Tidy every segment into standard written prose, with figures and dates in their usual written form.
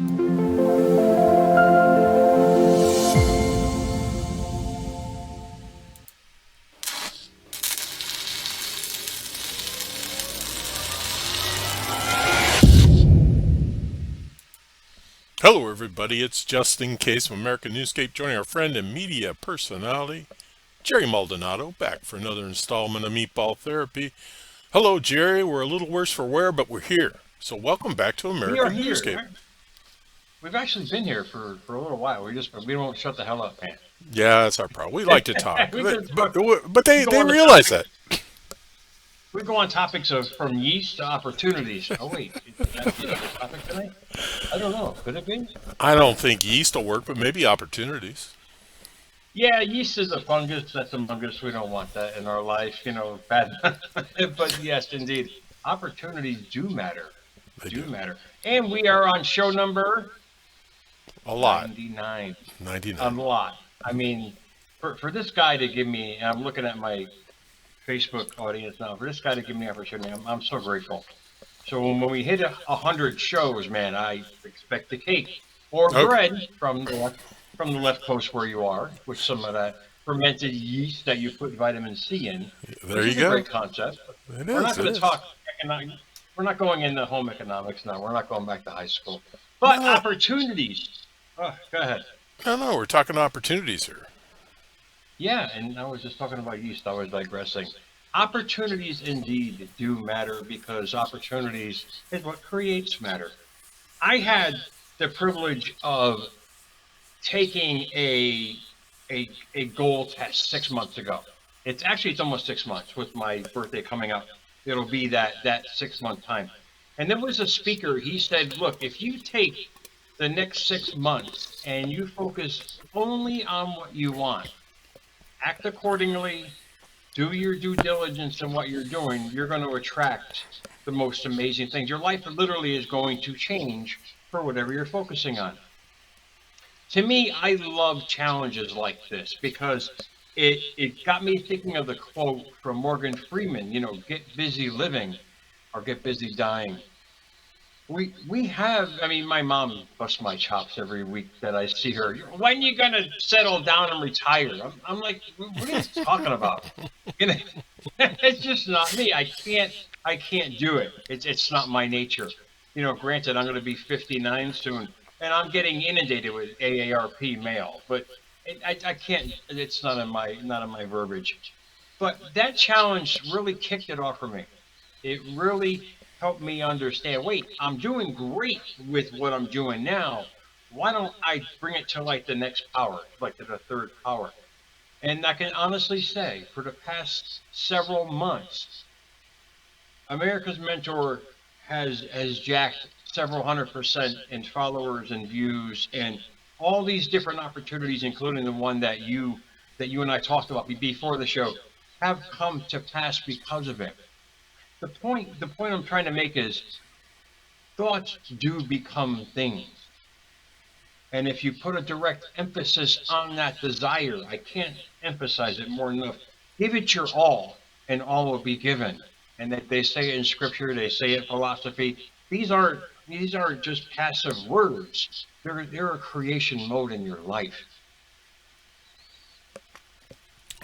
Hello, everybody. It's just in case from American Newscape, joining our friend and media personality, Jerry Maldonado, back for another installment of Meatball Therapy. Hello, Jerry. We're a little worse for wear, but we're here. So welcome back to We are American Newscape. here. We've actually been here for a little while. We don't shut the hell up, man. Yeah, that's our problem. We like to talk, we but just but, go, but we they go they on the realize topics. that. We go on topics of from yeast to opportunities. Oh wait, is that the topic tonight? I don't know. Could it be? I don't think yeast will work, but maybe opportunities. Yeah, yeast is a fungus. That's a fungus. We don't want that in our life. Bad. But yes, indeed, opportunities do matter. They Do do. matter. And we are on show number A lot. 99. A 99. lot. I mean, for this guy to give me, and I'm looking at my Facebook audience now, for this guy to give me the opportunity, I'm so grateful. So when we hit 100 shows, man, I expect a cake or Okay. bread from the left coast where you are, with some of that fermented yeast that you put vitamin C in, There which you is a go. great concept. It We're not is. It going to is. talk economic. We're not going into home economics now. We're not going back to high school. But No, opportunities. Oh, go ahead. no. We're talking opportunities here. Yeah, and I was just talking about yeast. I was digressing. Opportunities indeed do matter because opportunities is what creates matter. I had the privilege of taking a goal test 6 months ago. It's almost 6 months with my birthday coming up. It'll be that 6 month time. And there was a speaker. He said, "Look, if you take the next 6 months and you focus only on what you want, act accordingly, do your due diligence in what you're doing, you're going to attract the most amazing things. Your life literally is going to change for whatever you're focusing on." To me, I love challenges like this because it got me thinking of the quote from Morgan Freeman, get busy living or get busy dying. We have, I mean, my mom busts my chops every week that I see her. When you gonna settle down and retire? I'm like, what are you talking about? You know, it's just not me. I can't do it. It's not my nature. Granted, I'm going to be 59 soon, and I'm getting inundated with AARP mail, but I can't. It's not in my verbiage. But that challenge really kicked it off for me. It really helped me understand. Wait, I'm doing great with what I'm doing now. Why don't I bring it to like the next power, like to the third power? And I can honestly say, for the past several months, America's Mentor has jacked several 100% in followers and views and all these different opportunities, including the one that you and I talked about before the show, have come to pass because of it. The point I'm trying to make is thoughts do become things. And if you put a direct emphasis on that desire, I can't emphasize it more enough. Give it your and all will be given. And that they say it in scripture, they say it in philosophy. These aren't just passive words. They're a creation mode in your life.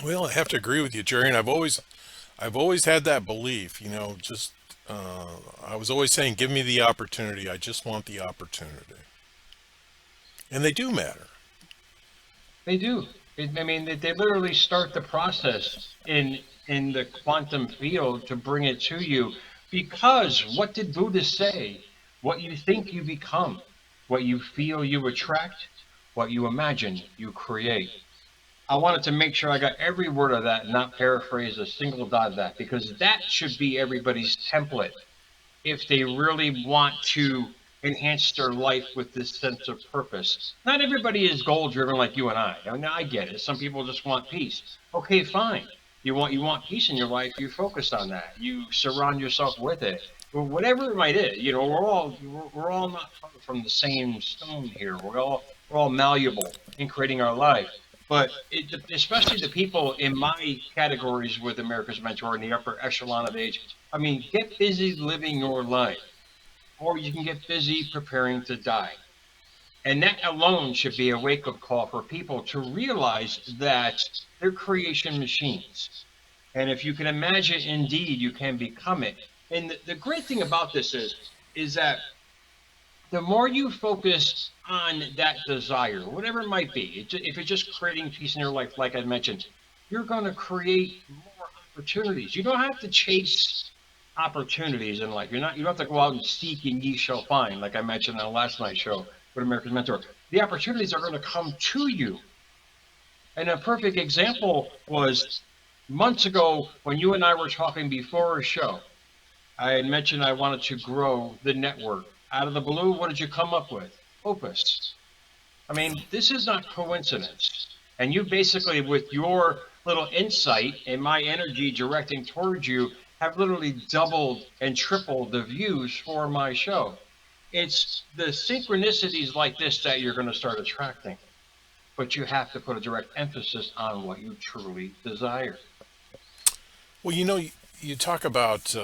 Well, I have to agree with you, Jerry, and I've always had that belief. Just I was always saying, give me the opportunity. I just want the opportunity, and they do matter. They do. I mean, they literally start the process in the quantum field to bring it to you. Because what did Buddha say? What you think you become, what you feel you attract, what you imagine you create. I wanted to make sure I got every word of that, not paraphrase a single dot of that, because that should be everybody's template if they really want to enhance their life with this sense of purpose. Not everybody is goal driven like you and I. I mean, I get it. Some people just want peace. Okay, fine. You want peace in your life. You focus on that. You surround yourself with it. Well, whatever it might is, we're all not from the same stone here. We're all malleable in creating our life. But especially the people in my categories with America's Mentor in the upper echelon of age, I mean, get busy living your life, or you can get busy preparing to die. And that alone should be a wake up call for people to realize that they're creation machines. And if you can imagine, indeed, you can become it. And the great thing about this is that the more you focus on that desire, whatever it might be, if it's just creating peace in your life, like I mentioned, you're going to create more opportunities. You don't have to chase opportunities in life. You don't have to go out and seek and ye shall find, like I mentioned on last night's show with America's Mentor. The opportunities are going to come to you. And a perfect example was months ago when you and I were talking before a show. I had mentioned I wanted to grow the network. Out of the blue, what did you come up with? Opus. I mean, this is not coincidence. And you basically, with your little insight and my energy directing towards you, have literally doubled and tripled the views for my show. It's the synchronicities like this that you're going to start attracting. But you have to put a direct emphasis on what you truly desire. Well, you talk about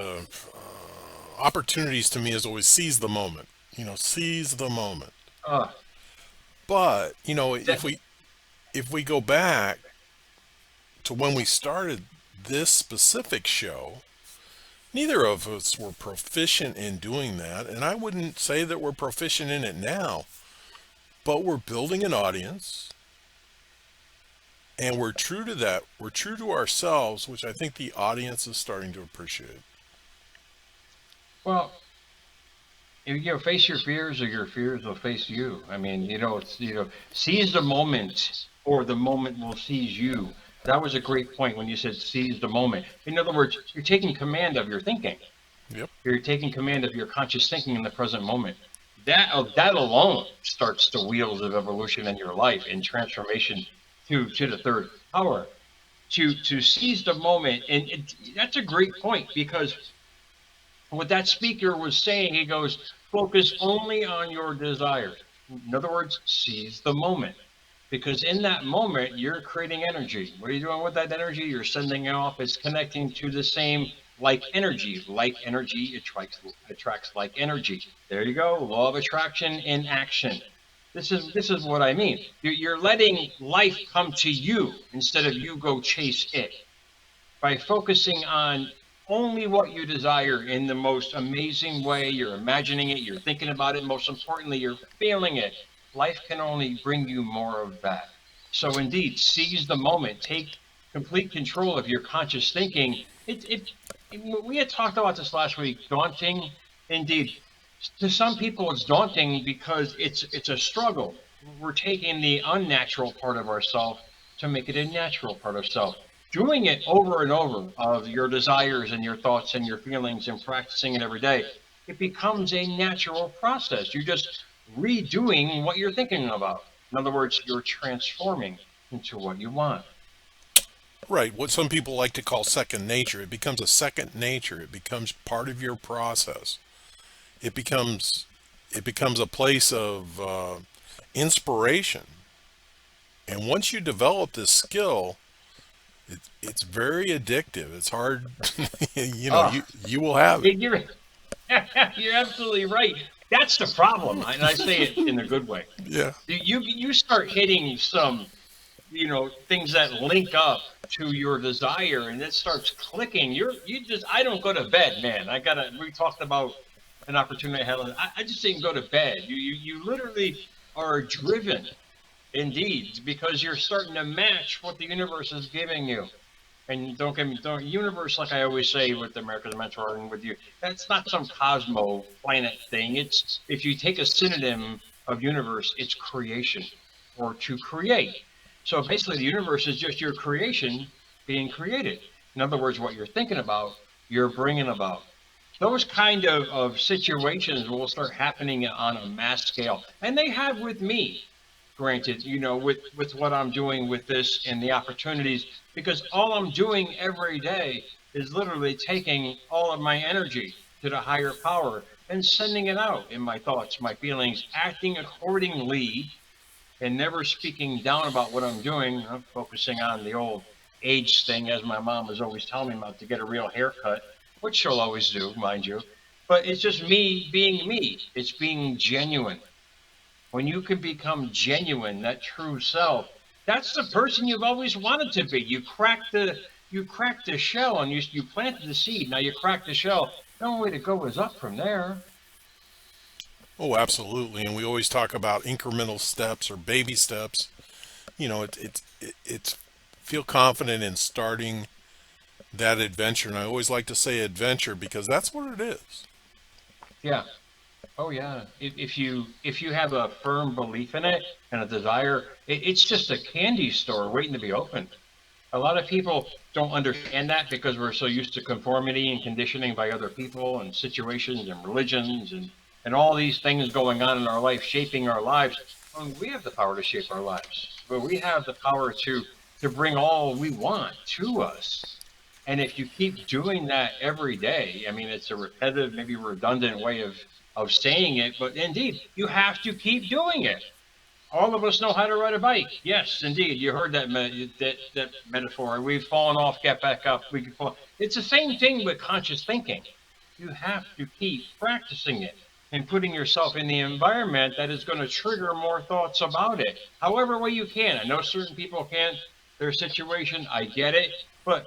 opportunities. To me, is always seize the moment. Seize the moment. Uh, But that, if we go back to when we started this specific show, neither of us were proficient in doing that, and I wouldn't say that we're proficient in it now. But we're building an audience, and we're true to that. We're true to ourselves, which I think the audience is starting to appreciate. well, face your fears or your fears will face you. I mean, seize the moment or the moment will seize you. That was a great point when you said seize the moment. In other words, you're taking command of your thinking. Yep. You're taking command of your conscious thinking in the present moment. That alone starts the wheels of evolution in your life and transformation to the third power. To seize the moment, and that's a great point because what that speaker was saying, he goes, focus only on your desires. In other words, seize the moment. Because in that moment, you're creating energy. What are you doing with that energy? You're sending it off. It's connecting to the same like energy. Like energy attracts like energy. There you go. Law of attraction in action. This is what I mean. You're letting life come to you instead of you go chase it by focusing on only what you desire in the most amazing way. You're imagining it, you're thinking about it, most importantly, you're feeling it. Life can only bring you more of that. So, indeed, seize the moment, take complete control of your conscious thinking. We had talked about this last week. Daunting, indeed. To some people, it's daunting because it's a struggle. We're taking the unnatural part of ourselves to make it a natural part of self, doing it over and over of your desires and your thoughts and your feelings and practicing it every day, it becomes a natural process. You're just redoing what you're thinking about. In other words, you're transforming into what you want. Right. What some people like to call second nature. It becomes a second nature. It becomes part of your process. It becomes a place of inspiration. And once you develop this skill, it's very addictive. It's hard. Oh, You will have it. you're, you're absolutely right. That's the problem. And I say it in a good way. Yeah. You start hitting some things that link up to your desire and it starts clicking. I don't go to bed, man. We talked about an opportunity I had. I just didn't go to bed. You literally are driven indeed because you're starting to match what the universe is giving you. And don't universe, like I always say with America's Mentor and with you, that's not some cosmo planet thing. It's, if you take a synonym of universe, it's creation or to create. So basically the universe is just your creation being created. In other words, what you're thinking about, you're bringing about. Those kind of situations will start happening on a mass scale. And they have with me, granted, with what I'm doing with this and the opportunities, because all I'm doing every day is literally taking all of my energy to the higher power and sending it out in my thoughts, my feelings, acting accordingly and never speaking down about what I'm doing. I'm focusing on the old age thing, as my mom was always telling me about, to get a real haircut, which she'll always do, mind you. But it's just me being me. It's being genuine. when you can become genuine, that true self, that's the person you've always wanted to be. You cracked the shell and you planted the seed. Now you crack the shell. The only way to go is up from there. Oh, absolutely. And we always talk about incremental steps or baby steps. It's feel confident in starting that adventure. And I always like to say adventure because that's what it is. Yeah. Oh yeah. If you have a firm belief in it and a desire, it's just a candy store waiting to be opened. A lot of people don't understand that because we're so used to conformity and conditioning by other people and situations and religions and all these things going on in our life, shaping our lives. We have the power to shape our lives, but we have the power to bring all we want to us. And if you keep doing that every day, I mean, it's a repetitive, maybe redundant way of saying it, but indeed, you have to keep doing it. All of us know how to ride a bike. Yes, indeed. You heard that metaphor. We've fallen off, get back up. We can fall. It's the same thing with conscious thinking. You have to keep practicing it and putting yourself in the environment that is going to trigger more thoughts about it. However way you can. I know certain people can't. Their situation, I get it, but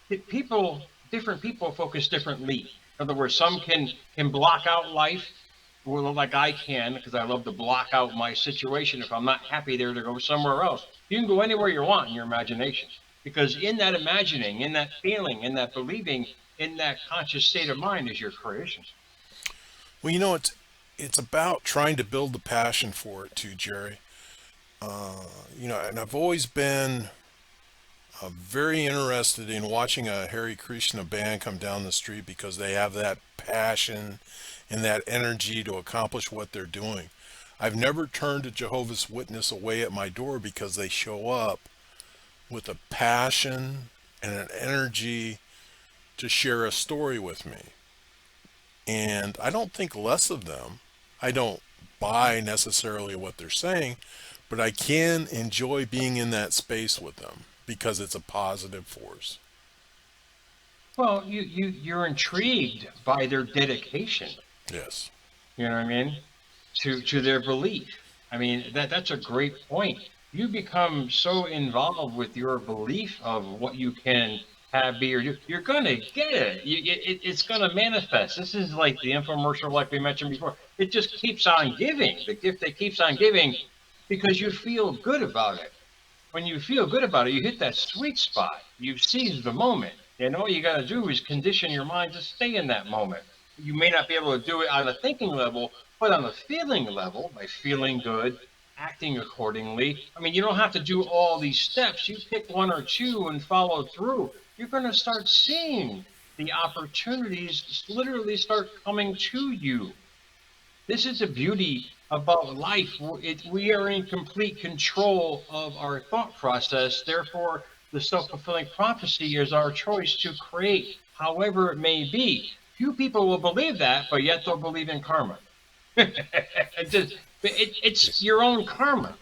different people focus differently. In other words, some can block out life, well, like I can, because I love to block out my situation. If I'm not happy there, to go somewhere else. You can go anywhere you want in your imagination, because in that imagining, in that feeling, in that believing, in that conscious state of mind is your creation. Well, it's about trying to build the passion for it too, Jerry. And I've always been very interested in watching a Hare Krishna band come down the street because they have that passion and that energy to accomplish what they're doing. I've never turned a Jehovah's Witness away at my door because they show up with a passion and an energy to share a story with me. And I don't think less of them. I don't buy necessarily what they're saying, but I can enjoy being in that space with them because it's a positive force. Well, you're intrigued by their dedication. Yes. You know what I mean? To their belief. I mean, that's a great point. You become so involved with your belief of what you can have, be, or do. You're gonna get it. It's gonna manifest. This is like the infomercial, like we mentioned before. It just keeps on giving. The gift that keeps on giving because you feel good about it. When you feel good about it, you hit that sweet spot. You seize the moment. And all you got to do is condition your mind to stay in that moment. You may not be able to do it on a thinking level, but on a feeling level, by feeling good, acting accordingly. I mean, you don't have to do all these steps. You pick one or two and follow through. You're going to start seeing the opportunities literally start coming to you. This is the beauty about life. We are in complete control of our thought process. Therefore, the self fulfilling prophecy is our choice to create, however it may be. Few people will believe that, but yet they'll believe in karma. It's your own karma.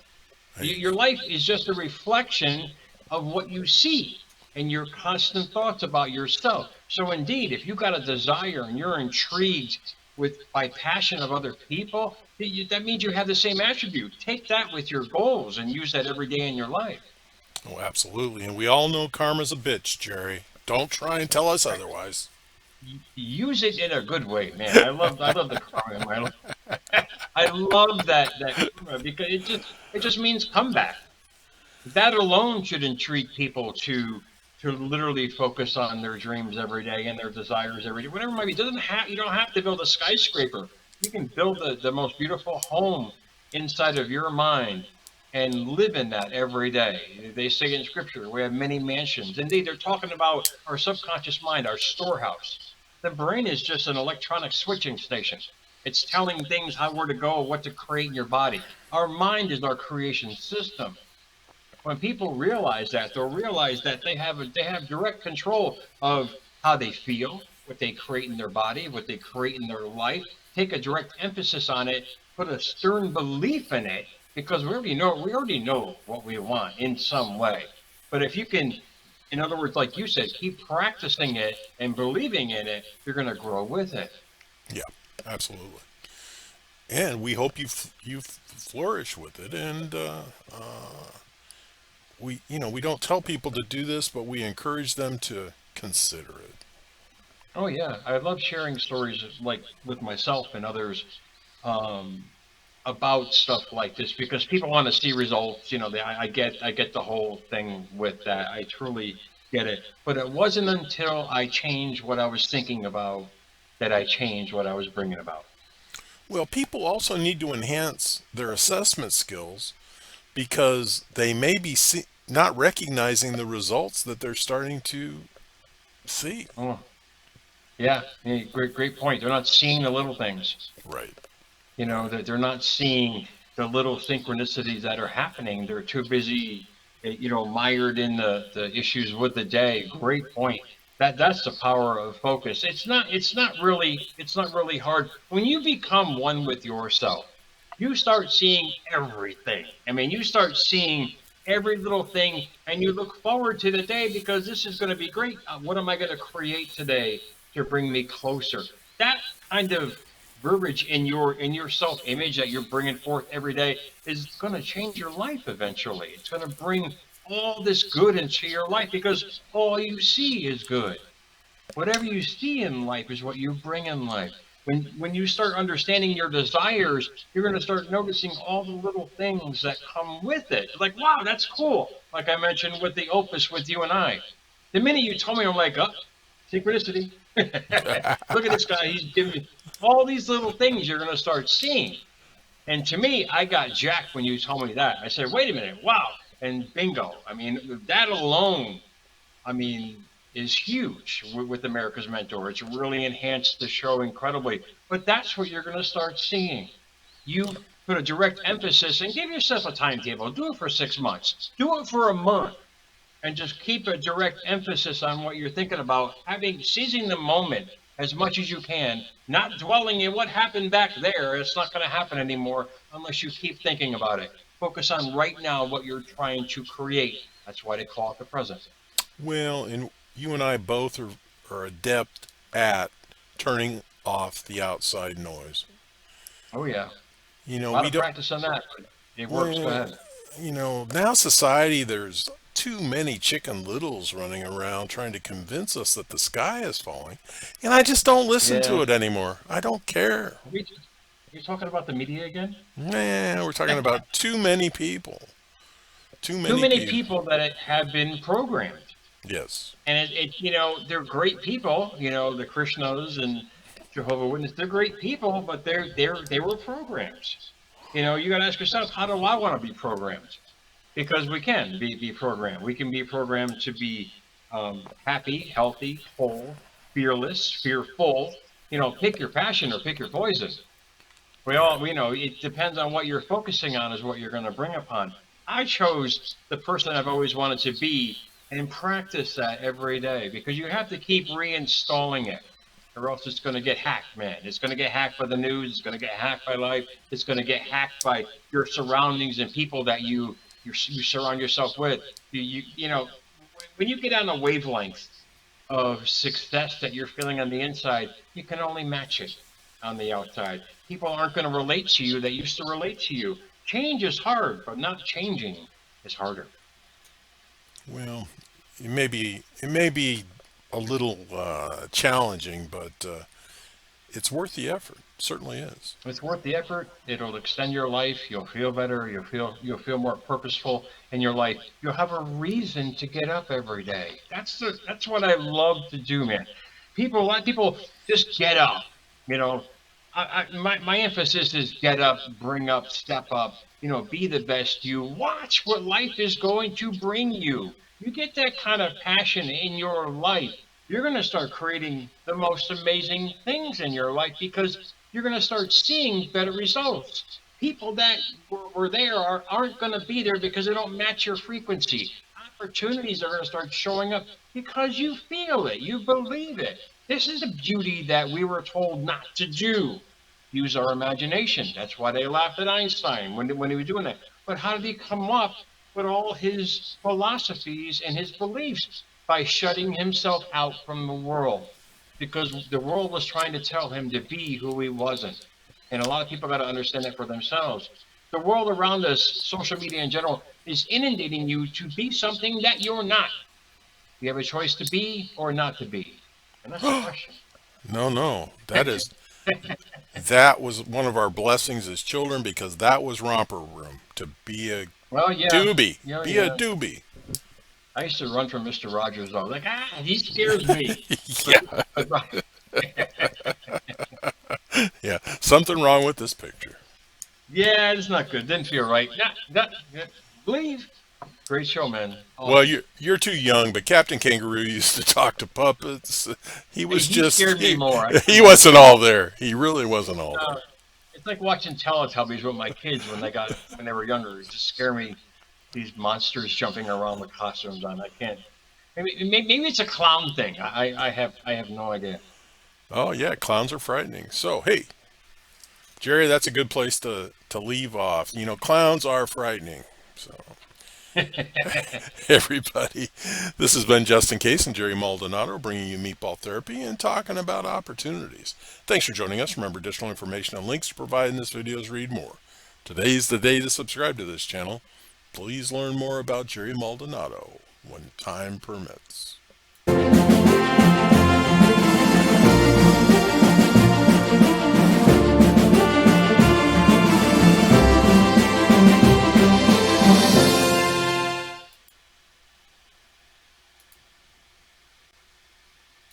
Right. Your life is just a reflection of what you see and your constant thoughts about yourself. So indeed, if you got a desire and you're intrigued with by passion of other people, that means you have the same attribute. Take that with your goals and use that every day in your life. Oh, absolutely. And we all know karma's a bitch, Jerry. Don't try and tell us Right. otherwise. Use it in a good way, man. I love the karma in my life. I love that karma because it just means comeback. That alone should intrigue people to literally focus on their dreams every day and their desires every day, whatever it might be. You don't have to build a skyscraper. You can build the most beautiful home inside of your mind and live in that every day. They say in scripture, we have many mansions. Indeed, they're talking about our subconscious mind, our storehouse. The brain is just an electronic switching station. It's telling things how where to go, what to create in your body. Our mind is our creation system. When people realize that, they'll realize that they have direct control of how they feel, what they create in their body, what they create in their life. Take a direct emphasis on it, put a stern belief in it, because we already know what we want in some way. But if you can, in other words, like you said, keep practicing it and believing in it, you're going to grow with it. Yeah, absolutely. And we hope you flourish with it. And we don't tell people to do this, but we encourage them to consider it. Oh yeah, I love sharing stories like with myself and others um, about stuff like this because people want to see results. I get the whole thing with that. I truly get it. But it wasn't until I changed what I was thinking about that I changed what I was bringing about. Well, people also need to enhance their assessment skills because they may be not recognizing the results that they're starting to see. Oh, yeah, great point. They're not seeing the little things. Right. That they're not seeing the little synchronicities that are happening. They're too busy, mired in the issues with the day. Great point. That's the power of focus. It's not really hard when you become one with yourself. You start seeing everything. I mean, you start seeing every little thing, and you look forward to the day because this is going to be great. What am I going to create today to bring me closer? That kind of verbiage in your self image that you're bringing forth every day is going to change your life eventually. It's going to bring all this good into your life because all you see is good. Whatever you see in life is what you bring in life. When you start understanding your desires, you're going to start noticing all the little things that come with it. Like, wow, that's cool. Like I mentioned with the opus with you and I. The minute you told me, I'm like, oh, synchronicity. Look at this guy. He's giving me all these little things you're going to start seeing. And to me, I got jacked when you told me that. I said, wait a minute, wow. And bingo. I mean, that alone, I mean, is huge with America's Mentor. It's really enhanced the show incredibly. But that's what you're going to start seeing. You put a direct emphasis and give yourself a timetable. Do it for 6 months. Do it for a month and just keep a direct emphasis on what you're thinking about, seizing the moment as much as you can, not dwelling in what happened back there. It's not going to happen anymore unless you keep thinking about it. Focus on right now what you're trying to create. That's why they call it the present. Well, and you and I both are adept at turning off the outside noise. Oh yeah, a lot We of don't, practice on that, but it works. Go well, ahead. now society, there's too many chicken littles running around trying to convince us that the sky is falling. And I just don't listen Yeah, to it anymore. I don't care. we, you talking about the media again? Man, we're talking about too many people. Too Too many many people. people that have been programmed. Yes. And they're great people, the Krishnas and Jehovah Witness, they're great people, but they were programs. You got to ask yourself, how do I want to be programmed? Because we can be programmed. We can be programmed to be happy, healthy, whole, fearless, fearful. Pick your passion or pick your poison. Right. It depends on what you're focusing on is what you're going to bring upon. I chose the person I've always wanted to be and practice that every day because you have to keep reinstalling it or else it's going to get hacked, man. It's going to get hacked by the news. It's going to get hacked by life. It's going to get hacked by your surroundings and people that you surround yourself with. When you get on a wavelength of success that you're feeling on the inside, you can only match it on the outside. People aren't going to relate to you that used to relate to you. Change is hard, but not changing is harder. Well, it may be a little challenging, but it's worth the effort. Certainly is. It's worth the effort. It'll extend your life. You'll feel better. You'll feel more purposeful in your life. You'll have a reason to get up every day. That's what I love to do, man. A lot of people just get up. You know, my emphasis is get up, bring up, step up. Be the best you. Watch what life is going to bring you. You get that kind of passion in your life, you're going to start creating the most amazing things in your life because you're going to start seeing better results. People that were there aren't going to be there because they don't match your frequency. Opportunities are going to start showing up because you feel it, you believe it. This is the beauty that we were told not to do. Use our imagination. That's why they laughed at Einstein when he was doing that. But how did he come up with all his philosophies and his beliefs? By shutting himself out from the world because the world was trying to tell him to be who he wasn't. And a lot of people got to understand that for themselves. The world around us, social media in general, is inundating you to be something that you're not. You have a choice to be or not to be. And that's the question. No, that was one of our blessings as children because that was romper room to be a Well, yeah. doobie, Yeah, be a yeah. doobie. I used to run from Mr. Rogers. I was like, he scares me. Yeah, But yeah, something wrong with this picture. yeah, it's not good. Didn't feel right. Believe. Great show, man. Well, Awesome. you're too young, but Captain Kangaroo used to talk to puppets. He was He just scared me more. I he couldn't wasn't understand. all there. He really wasn't all Uh, there. it's like watching Teletubbies with my kids when they were younger. It just scare me. These monsters jumping around with costumes on. I can't. Maybe it's a clown thing. I have no idea. Oh yeah, clowns are frightening. So hey, Jerry, that's a good place to leave off. You know, clowns are frightening. So everybody, this has been Justin Case and Jerry Maldonado bringing you Meatball Therapy and talking about opportunities. Thanks for joining us. Remember, additional information and links to provide in this video is read more. Today's the day to subscribe to this channel. Please learn more about Jerry Maldonado when time permits.